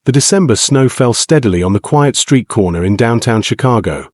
The December snow fell steadily on the quiet street corner in downtown Chicago,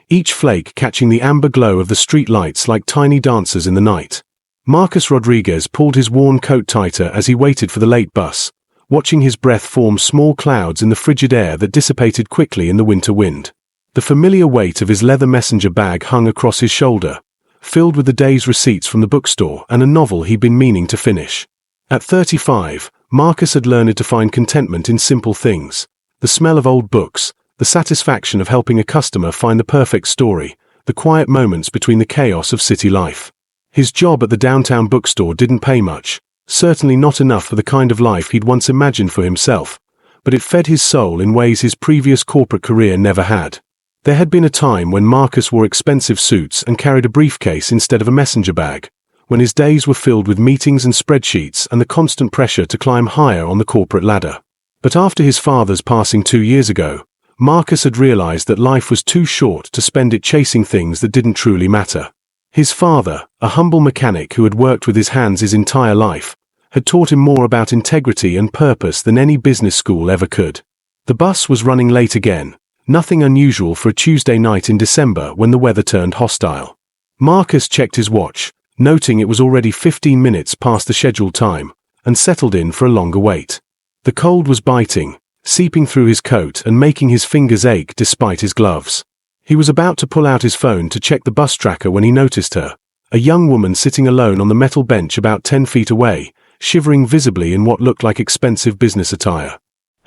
each flake catching the amber glow of the street lights like tiny dancers in the night. Marcus Rodriguez pulled his worn coat tighter as he waited for the late bus, watching his breath form small clouds in the frigid air that dissipated quickly in the winter wind. The familiar weight of his leather messenger bag hung across his shoulder, filled with the day's receipts from the bookstore and a novel he'd been meaning to finish. At 35, Marcus had learned to find contentment in simple things: the smell of old books, the satisfaction of helping a customer find the perfect story, the quiet moments between the chaos of city life. His job at the downtown bookstore didn't pay much, certainly not enough for the kind of life he'd once imagined for himself, but it fed his soul in ways his previous corporate career never had. There had been a time when Marcus wore expensive suits and carried a briefcase instead of a messenger bag, when his days were filled with meetings and spreadsheets and the constant pressure to climb higher on the corporate ladder. But after his father's passing 2 years ago, Marcus had realized that life was too short to spend it chasing things that didn't truly matter. His father, a humble mechanic who had worked with his hands his entire life, had taught him more about integrity and purpose than any business school ever could. The bus was running late again, nothing unusual for a Tuesday night in December when the weather turned hostile. Marcus checked his watch, noting it was already 15 minutes past the scheduled time, and settled in for a longer wait. The cold was biting, seeping through his coat and making his fingers ache despite his gloves. He was about to pull out his phone to check the bus tracker when he noticed her, a young woman sitting alone on the metal bench about 10 feet away, shivering visibly in what looked like expensive business attire.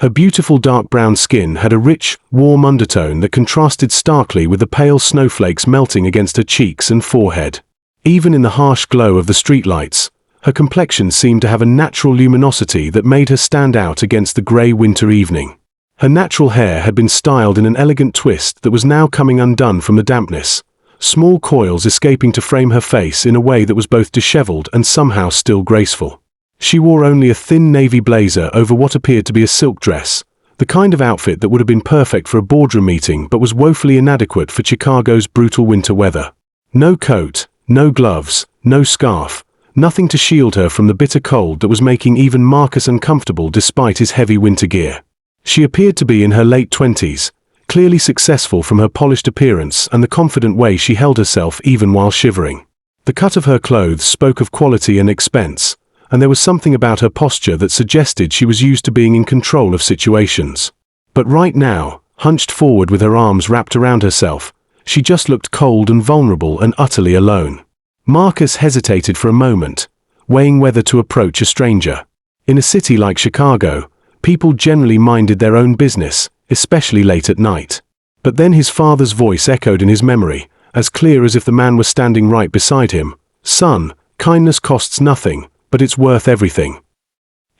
Her beautiful dark brown skin had a rich, warm undertone that contrasted starkly with the pale snowflakes melting against her cheeks and forehead. Even in the harsh glow of the streetlights, her complexion seemed to have a natural luminosity that made her stand out against the grey winter evening. Her natural hair had been styled in an elegant twist that was now coming undone from the dampness, small coils escaping to frame her face in a way that was both disheveled and somehow still graceful. She wore only a thin navy blazer over what appeared to be a silk dress, the kind of outfit that would have been perfect for a boardroom meeting but was woefully inadequate for Chicago's brutal winter weather. No coat, no gloves, no scarf, nothing to shield her from the bitter cold that was making even Marcus uncomfortable despite his heavy winter gear. She appeared to be in her late 20s, clearly successful from her polished appearance and the confident way she held herself even while shivering. The cut of her clothes spoke of quality and expense, and there was something about her posture that suggested she was used to being in control of situations. But right now, hunched forward with her arms wrapped around herself, she just looked cold and vulnerable and utterly alone. Marcus hesitated for a moment, weighing whether to approach a stranger. In a city like Chicago, people generally minded their own business, especially late at night. But then his father's voice echoed in his memory, as clear as if the man was standing right beside him. "Son, kindness costs nothing, but it's worth everything."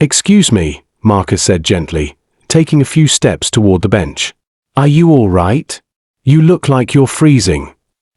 "Excuse me," Marcus said gently, taking a few steps toward the bench. "Are you all right? You look like you're freezing."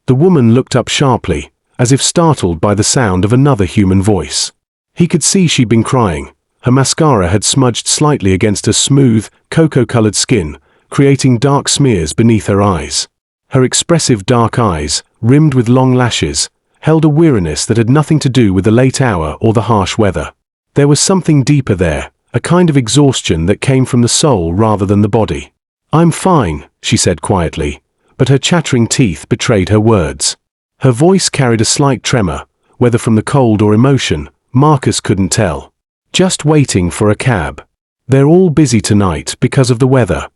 The woman looked up sharply, as if startled by the sound of another human voice. He could see she'd been crying. Her mascara had smudged slightly against her smooth, cocoa-colored skin, creating dark smears beneath her eyes. Her expressive dark eyes, rimmed with long lashes, held a weariness that had nothing to do with the late hour or the harsh weather. There was something deeper there, a kind of exhaustion that came from the soul rather than the body. "I'm fine," she said quietly, but her chattering teeth betrayed her words. Her voice carried a slight tremor, whether from the cold or emotion, Marcus couldn't tell. "Just waiting for a cab. They're all busy tonight because of the weather."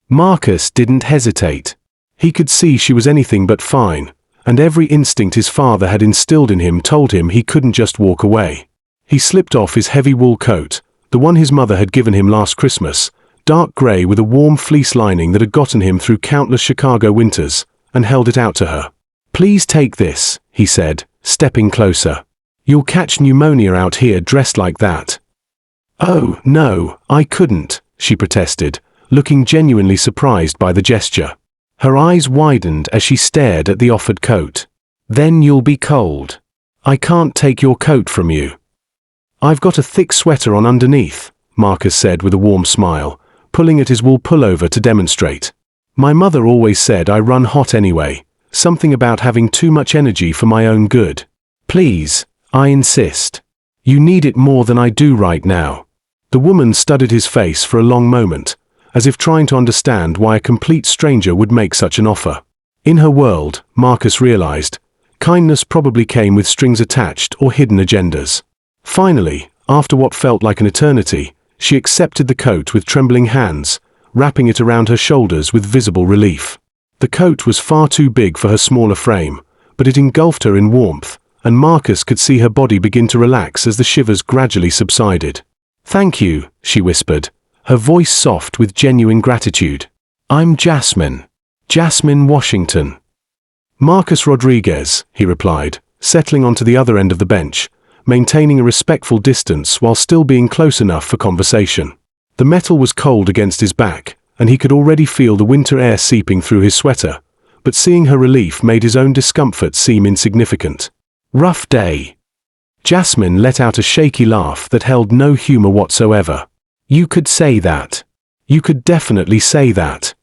Marcus didn't hesitate. He could see she was anything but fine, and every instinct his father had instilled in him told him he couldn't just walk away. He slipped off his heavy wool coat, the one his mother had given him last Christmas, dark gray with a warm fleece lining that had gotten him through countless Chicago winters, and held it out to her. "Please take this," he said, stepping closer. "You'll catch pneumonia out here dressed like that." "Oh, no, I couldn't," she protested, looking genuinely surprised by the gesture. Her eyes widened as she stared at the offered coat. "Then you'll be cold. I can't take your coat from you." "I've got a thick sweater on underneath," Marcus said with a warm smile, pulling at his wool pullover to demonstrate. "My mother always said I run hot anyway, something about having too much energy for my own good. Please, I insist. You need it more than I do right now." The woman studied his face for a long moment, as if trying to understand why a complete stranger would make such an offer. In her world, Marcus realized, kindness probably came with strings attached or hidden agendas. Finally, after what felt like an eternity, she accepted the coat with trembling hands, wrapping it around her shoulders with visible relief. The coat was far too big for her smaller frame, but it engulfed her in warmth, and Marcus could see her body begin to relax as the shivers gradually subsided. "Thank you," she whispered, her voice soft with genuine gratitude. "I'm Jasmine. Jasmine Washington." "Marcus Rodriguez," he replied, settling onto the other end of the bench, maintaining a respectful distance while still being close enough for conversation. The metal was cold against his back, and he could already feel the winter air seeping through his sweater, but seeing her relief made his own discomfort seem insignificant. "Rough day." Jasmine let out a shaky laugh that held no humor whatsoever. "You could say that. You could definitely say that."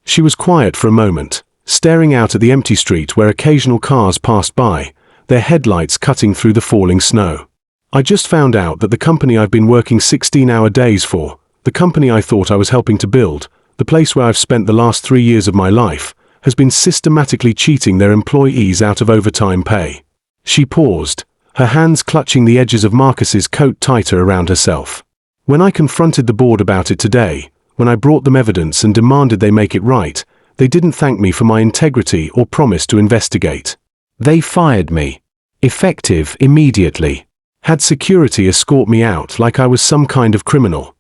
She was quiet for a moment, staring out at the empty street where occasional cars passed by, their headlights cutting through the falling snow. "I just found out that the company I've been working 16-hour days for, the company I thought I was helping to build, the place where I've spent the last 3 years of my life, has been systematically cheating their employees out of overtime pay." She paused, her hands clutching the edges of Marcus's coat tighter around herself. "When I confronted the board about it today, when I brought them evidence and demanded they make it right, they didn't thank me for my integrity or promise to investigate. They fired me. Effective immediately. Had security escort me out like I was some kind of criminal."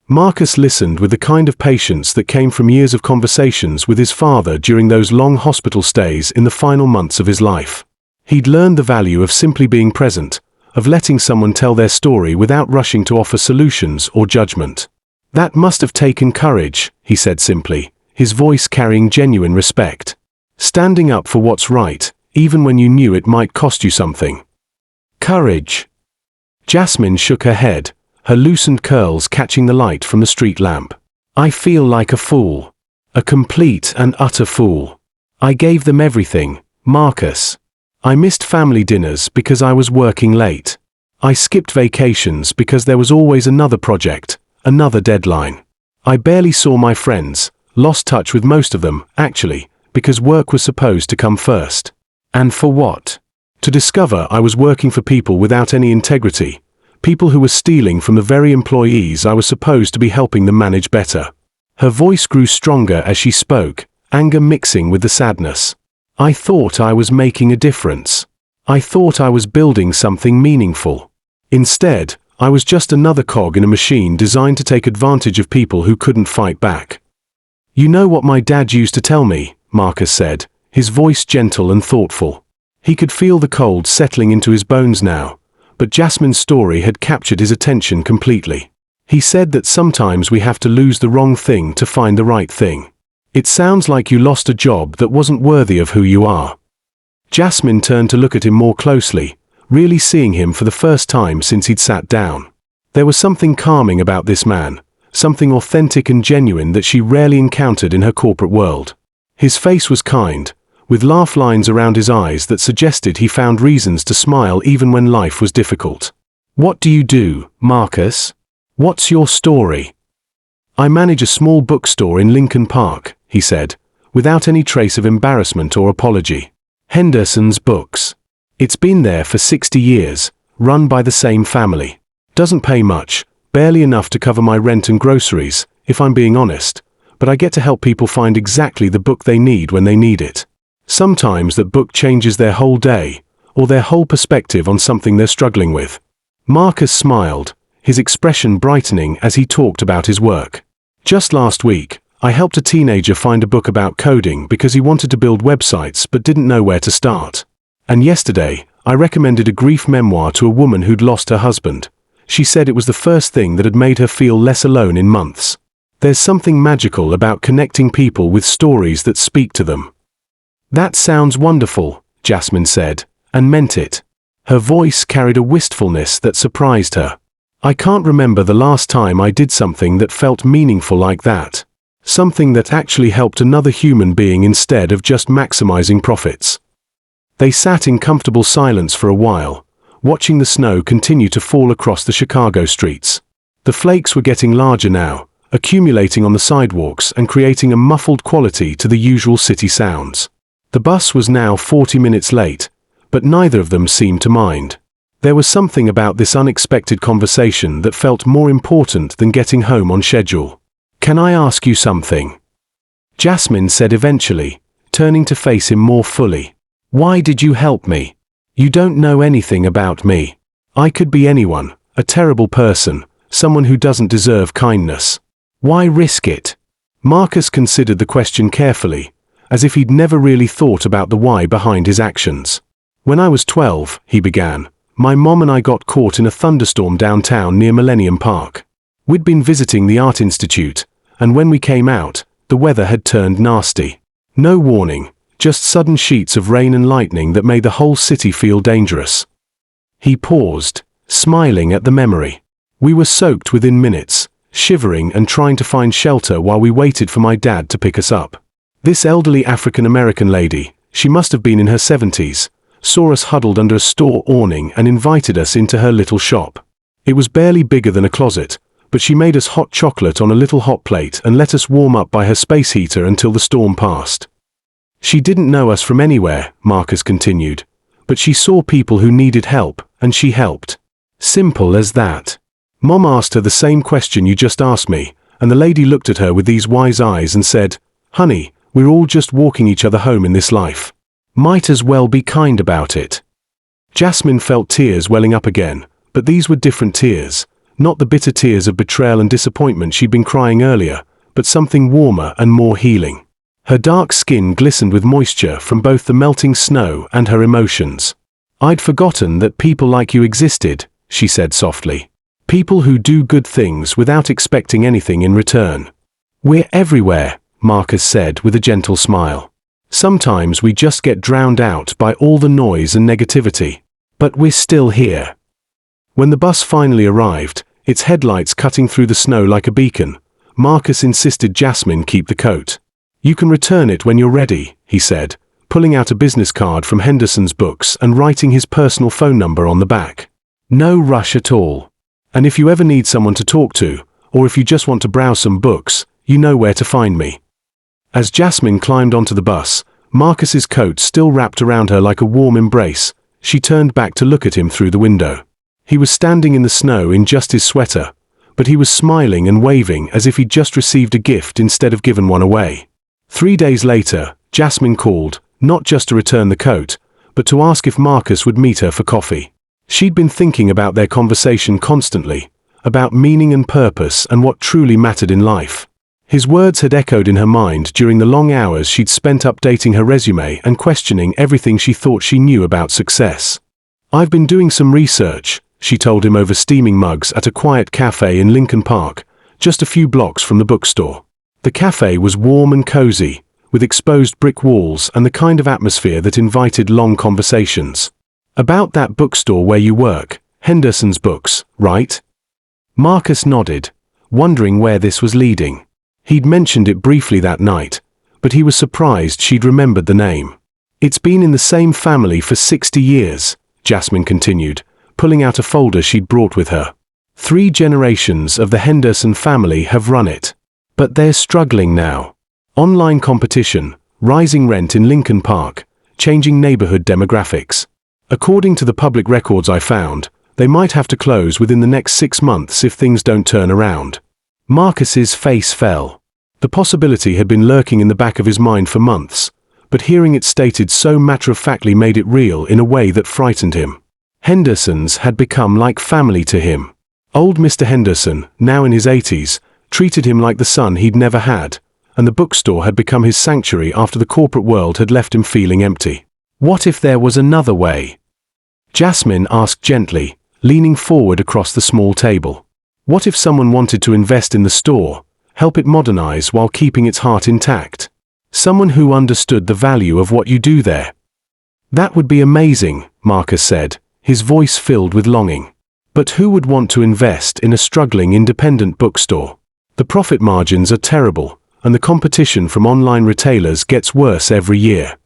Marcus listened with the kind of patience that came from years of conversations with his father during those long hospital stays in the final months of his life. He'd learned the value of simply being present, of letting someone tell their story without rushing to offer solutions or judgment. "That must have taken courage," he said simply, his voice carrying genuine respect. "Standing up for what's right, even when you knew it might cost you something." "Courage." Jasmine shook her head, her loosened curls catching the light from the street lamp. "I feel like a fool. A complete and utter fool. I gave them everything, Marcus. I missed family dinners because I was working late. I skipped vacations because there was always another project, another deadline. I barely saw my friends, lost touch with most of them, actually, because work was supposed to come first. And for what? To discover I was working for people without any integrity, people who were stealing from the very employees I was supposed to be helping them manage better." Her voice grew stronger as she spoke, anger mixing with the sadness. "I thought I was making a difference. I thought I was building something meaningful. Instead, I was just another cog in a machine designed to take advantage of people who couldn't fight back." "You know what my dad used to tell me," Marcus said, his voice gentle and thoughtful. He could feel the cold settling into his bones now, but Jasmine's story had captured his attention completely. "He said that sometimes we have to lose the wrong thing to find the right thing. It sounds like you lost a job that wasn't worthy of who you are." Jasmine turned to look at him more closely, really seeing him for the first time since he'd sat down. There was something calming about this man, something authentic and genuine that she rarely encountered in her corporate world. His face was kind, with laugh lines around his eyes that suggested he found reasons to smile even when life was difficult. "What do you do, Marcus? What's your story?" "I manage a small bookstore in Lincoln Park," he said, without any trace of embarrassment or apology. "Henderson's Books. It's been there for 60 years, run by the same family. Doesn't pay much, barely enough to cover my rent and groceries, if I'm being honest, but I get to help people find exactly the book they need when they need it. Sometimes that book changes their whole day, or their whole perspective on something they're struggling with." Marcus smiled, his expression brightening as he talked about his work. "Just last week, I helped a teenager find a book about coding because he wanted to build websites but didn't know where to start. And yesterday, I recommended a grief memoir to a woman who'd lost her husband. She said it was the first thing that had made her feel less alone in months. There's something magical about connecting people with stories that speak to them." "That sounds wonderful," Jasmine said, and meant it. Her voice carried a wistfulness that surprised her. "I can't remember the last time I did something that felt meaningful like that. Something that actually helped another human being instead of just maximizing profits." They sat in comfortable silence for a while, watching the snow continue to fall across the Chicago streets. The flakes were getting larger now, accumulating on the sidewalks and creating a muffled quality to the usual city sounds. The bus was now 40 minutes late, but neither of them seemed to mind. There was something about this unexpected conversation that felt more important than getting home on schedule. "Can I ask you something?" Jasmine said eventually, turning to face him more fully. "Why did you help me? You don't know anything about me. I could be anyone, a terrible person, someone who doesn't deserve kindness. Why risk it?" Marcus considered the question carefully, as if he'd never really thought about the why behind his actions. "When I was 12, he began, "my mom and I got caught in a thunderstorm downtown near Millennium Park. We'd been visiting the Art Institute, and when we came out, the weather had turned nasty. No warning, just sudden sheets of rain and lightning that made the whole city feel dangerous." He paused, smiling at the memory. "We were soaked within minutes, shivering and trying to find shelter while we waited for my dad to pick us up. This elderly African-American lady, she must have been in her 70s, saw us huddled under a store awning and invited us into her little shop. It was barely bigger than a closet, but she made us hot chocolate on a little hot plate and let us warm up by her space heater until the storm passed. She didn't know us from anywhere," Marcus continued, "but she saw people who needed help, and she helped. Simple as that. Mom asked her the same question you just asked me, and the lady looked at her with these wise eyes and said, 'Honey, we're all just walking each other home in this life. Might as well be kind about it.'" Jasmine felt tears welling up again, but these were different tears, not the bitter tears of betrayal and disappointment she'd been crying earlier, but something warmer and more healing. Her dark skin glistened with moisture from both the melting snow and her emotions. "I'd forgotten that people like you existed," she said softly. "People who do good things without expecting anything in return." "We're everywhere," Marcus said with a gentle smile. "Sometimes we just get drowned out by all the noise and negativity. But we're still here." When the bus finally arrived, its headlights cutting through the snow like a beacon, Marcus insisted Jasmine keep the coat. "You can return it when you're ready," he said, pulling out a business card from Henderson's books and writing his personal phone number on the back. "No rush at all. And if you ever need someone to talk to, or if you just want to browse some books, you know where to find me." As Jasmine climbed onto the bus, Marcus's coat still wrapped around her like a warm embrace, she turned back to look at him through the window. He was standing in the snow in just his sweater, but he was smiling and waving as if he'd just received a gift instead of given one away. 3 days later, Jasmine called, not just to return the coat, but to ask if Marcus would meet her for coffee. She'd been thinking about their conversation constantly, about meaning and purpose and what truly mattered in life. His words had echoed in her mind during the long hours she'd spent updating her resume and questioning everything she thought she knew about success. "I've been doing some research," she told him over steaming mugs at a quiet cafe in Lincoln Park, just a few blocks from the bookstore. The cafe was warm and cozy, with exposed brick walls and the kind of atmosphere that invited long conversations. "About that bookstore where you work, Henderson's Books, right?" Marcus nodded, wondering where this was leading. He'd mentioned it briefly that night, but he was surprised she'd remembered the name. "It's been in the same family for 60 years, Jasmine continued, pulling out a folder she'd brought with her. 3 generations of the Henderson family have run it. But they're struggling now. Online competition, rising rent in Lincoln Park, changing neighborhood demographics. According to the public records I found, they might have to close within the next 6 months if things don't turn around." Marcus's face fell. The possibility had been lurking in the back of his mind for months, but hearing it stated so matter-of-factly made it real in a way that frightened him. Hendersons had become like family to him. Old Mr. Henderson, now in his 80s, treated him like the son he'd never had, and the bookstore had become his sanctuary after the corporate world had left him feeling empty. What if there was another way? Jasmine asked gently, leaning forward across the small table. What if someone wanted to invest in the store, help it modernize while keeping its heart intact? Someone who understood the value of what you do there. That would be amazing, Marcus said, his voice filled with longing. But who would want to invest in a struggling independent bookstore? The profit margins are terrible, and the competition from online retailers gets worse every year.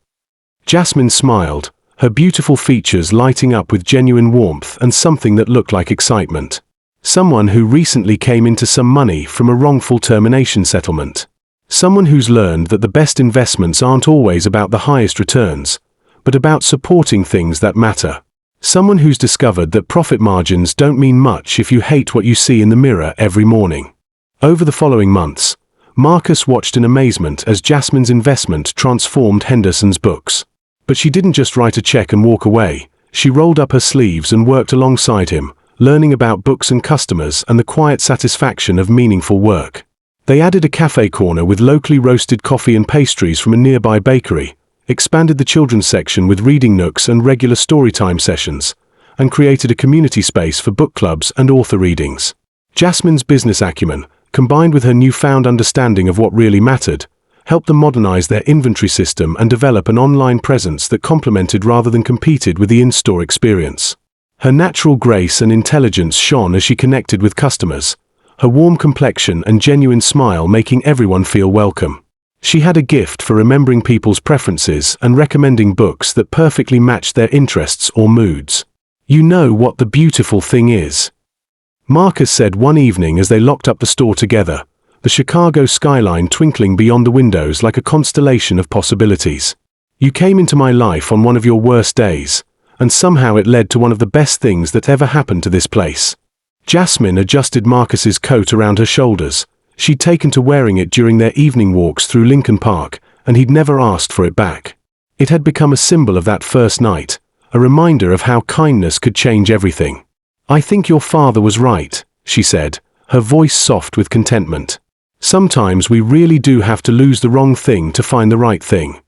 Jasmine smiled, her beautiful features lighting up with genuine warmth and something that looked like excitement. Someone who recently came into some money from a wrongful termination settlement. Someone who's learned that the best investments aren't always about the highest returns, but about supporting things that matter. Someone who's discovered that profit margins don't mean much if you hate what you see in the mirror every morning. Over the following months, Marcus watched in amazement as Jasmine's investment transformed Henderson's books. But she didn't just write a check and walk away. She rolled up her sleeves and worked alongside him, learning about books and customers and the quiet satisfaction of meaningful work. They added a cafe corner with locally roasted coffee and pastries from a nearby bakery, expanded the children's section with reading nooks and regular storytime sessions, and created a community space for book clubs and author readings. Jasmine's business acumen, combined with her newfound understanding of what really mattered, helped them modernize their inventory system and develop an online presence that complemented rather than competed with the in-store experience. Her natural grace and intelligence shone as she connected with customers, her warm complexion and genuine smile making everyone feel welcome. She had a gift for remembering people's preferences and recommending books that perfectly matched their interests or moods. "You know what the beautiful thing is," Marcus said one evening as they locked up the store together, the Chicago skyline twinkling beyond the windows like a constellation of possibilities. "You came into my life on one of your worst days, and somehow it led to one of the best things that ever happened to this place." Jasmine adjusted Marcus's coat around her shoulders. She'd taken to wearing it during their evening walks through Lincoln Park, and he'd never asked for it back. It had become a symbol of that first night, a reminder of how kindness could change everything. "I think your father was right," she said, her voice soft with contentment. "Sometimes we really do have to lose the wrong thing to find the right thing."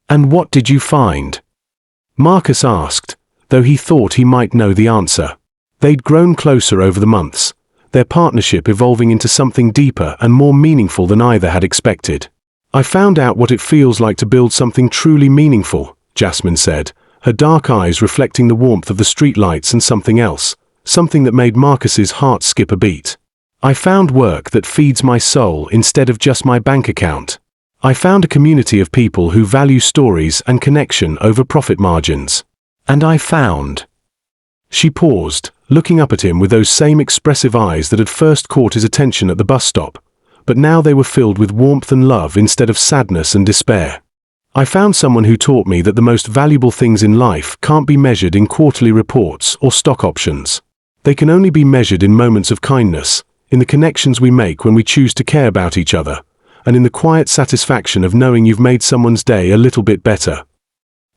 "And what did you find?" Marcus asked, though he thought he might know the answer. They'd grown closer over the months, their partnership evolving into something deeper and more meaningful than either had expected. "I found out what it feels like to build something truly meaningful," Jasmine said, her dark eyes reflecting the warmth of the streetlights and something else, something that made Marcus's heart skip a beat. "I found work that feeds my soul instead of just my bank account. I found a community of people who value stories and connection over profit margins. And I found—" She paused, looking up at him with those same expressive eyes that had first caught his attention at the bus stop, but now they were filled with warmth and love instead of sadness and despair. "I found someone who taught me that the most valuable things in life can't be measured in quarterly reports or stock options. They can only be measured in moments of kindness, in the connections we make when we choose to care about each other, and in the quiet satisfaction of knowing you've made someone's day a little bit better."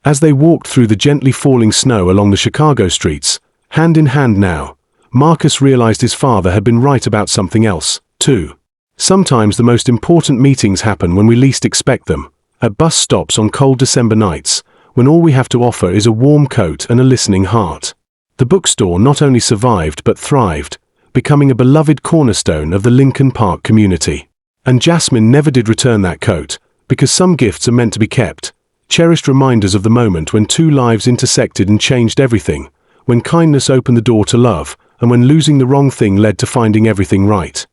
As they walked through the gently falling snow along the Chicago streets, hand in hand now, Marcus realized his father had been right about something else, too. Sometimes the most important meetings happen when we least expect them, at bus stops on cold December nights, when all we have to offer is a warm coat and a listening heart. The bookstore not only survived but thrived, becoming a beloved cornerstone of the Lincoln Park community. And Jasmine never did return that coat, because some gifts are meant to be kept, cherished reminders of the moment when two lives intersected and changed everything, when kindness opened the door to love, and when losing the wrong thing led to finding everything right.